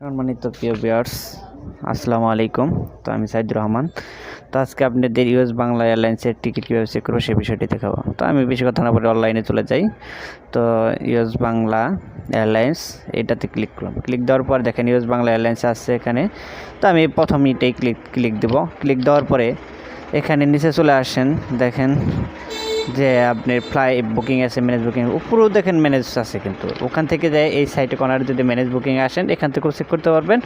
সম্মানিত প্রিয় ভিউয়ার্স, আসসালামু আলাইকুম। তো আমি সাইদুর রহমান। তো আজকে আপনাদের ইউএস বাংলা এয়ারলাইন্সের টিকিট কীভাবে চেক করবো সেই বিষয়টি দেখাবো। তো আমি বেশি কথা না বলে অনলাইনে চলে যাই। তো ইউএস বাংলা এয়ারলাইন্স এটাতে ক্লিক করুন। ক্লিক দেওয়ার পর দেখেন ইউএস বাংলা এয়ারলাইন্স আসছে এখানে। তো আমি প্রথম এটাই ক্লিক দেব। ক্লিক দেওয়ার পরে এখানে নিচে চলে আসেন, দেখেন যে আপনার ফ্লাইট বুকিং আছে, ম্যানেজ বুকিং উপরেও দেখেন ম্যানেজ আছে, কিন্তু ওখান থেকে যায় এই সাইটে কর্নারে যদি ম্যানেজ বুকিং আসেন এখান থেকেও চেক করতে পারবেন।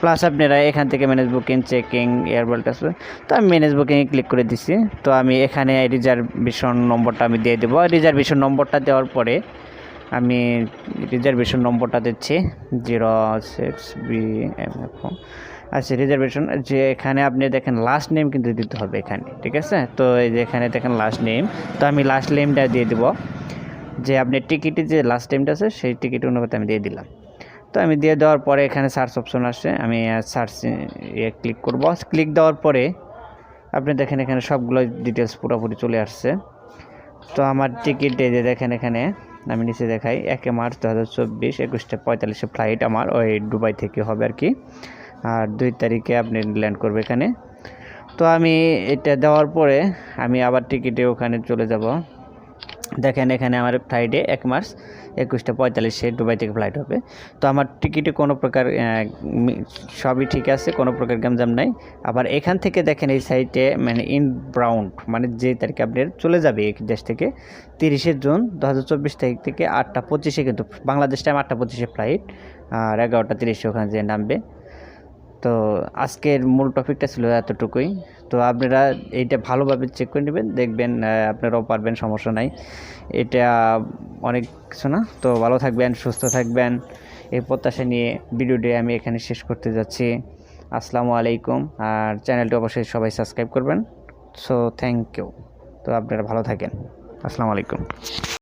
প্লাস আপনারা এখান থেকে ম্যানেজ বুকিং, চেকিং, এয়ারবেল্ট আছে। তো আমি ম্যানেজ বুকিংয়ে ক্লিক করে দিচ্ছি। তো আমি এখানে রিজার্ভেশন নম্বরটা আমি দিয়ে দেবো। রিজার্ভেশন নম্বরটা দেওয়ার পরে আমি রিজার্ভেশন নম্বরটা দিচ্ছি 06BMF। আচ্ছা, রিজার্ভেশন যে এখানে আপনি দেখেন লাস্ট নেম কিন্তু দিতে হবে এখানে, ঠিক আছে? তো এই যে এখানে দেখেন লাস্ট নেম, তো আমি লাস্ট নেমটা দিয়ে দেব। যে আপনার টিকিটে যে লাস্ট নেমটা আছে সেই টিকিট অনুপাতে আমি দিয়ে দিলাম। তো আমি দিয়ে দেওয়ার পরে এখানে সার্চ অপশন আসছে, আমি সার্চ ক্লিক করব। ক্লিক দেওয়ার পরে আপনি দেখেন এখানে সবগুলো ডিটেলস পুরোপুরি চলে আসছে। তো আমার টিকিট যে দেখেন এখানে আমি নিচে দেখাই 1 মার্চ 2024 21:45 ফ্লাইট আমার ওই দুবাই থেকে হবে আর কি। আর 2 তারিখে আপনি ল্যান্ড করবে এখানে। তো আমি এটা দেওয়ার পরে আমি আবার টিকিটে ওখানে চলে যাব। দেখেন এখানে আমার ফ্লাইটে 1 মার্চ 21:45 দুবাই থেকে ফ্লাইট হবে। তো আমার টিকিটে কোনো প্রকার সবই ঠিক আছে, কোনো প্রকার গ্যামজাম নাই। আবার এখান থেকে দেখেন এই সাইটে মানে ইনবাউন্ড মানে যে তারিখে আপনি চলে যাবে এই দেশ থেকে 30 জুন 2024 তারিখ থেকে 8:25 কিন্তু বাংলাদেশ টাইম 8:25 ফ্লাইট, আর 11:30 ওখানে যে নামবে। তো আজকের মূল টপিকটা ছিল এতটুকুই। তো আপনারা এইটা ভালোভাবে চেক করে নেবেন, দেখবেন আপনারাও পারবেন, সমস্যা নাই। এটা অনেক কিছু না। তো ভালো থাকবেন, সুস্থ থাকবেন, এই প্রত্যাশা নিয়ে ভিডিওটি আমি এখানে শেষ করতে যাচ্ছি। আসসালামু আলাইকুম। আর চ্যানেলটি অবশ্যই সবাই সাবস্ক্রাইব করবেন। So thank you. তো আপনারা ভালো থাকেন। আসসালামু আলাইকুম।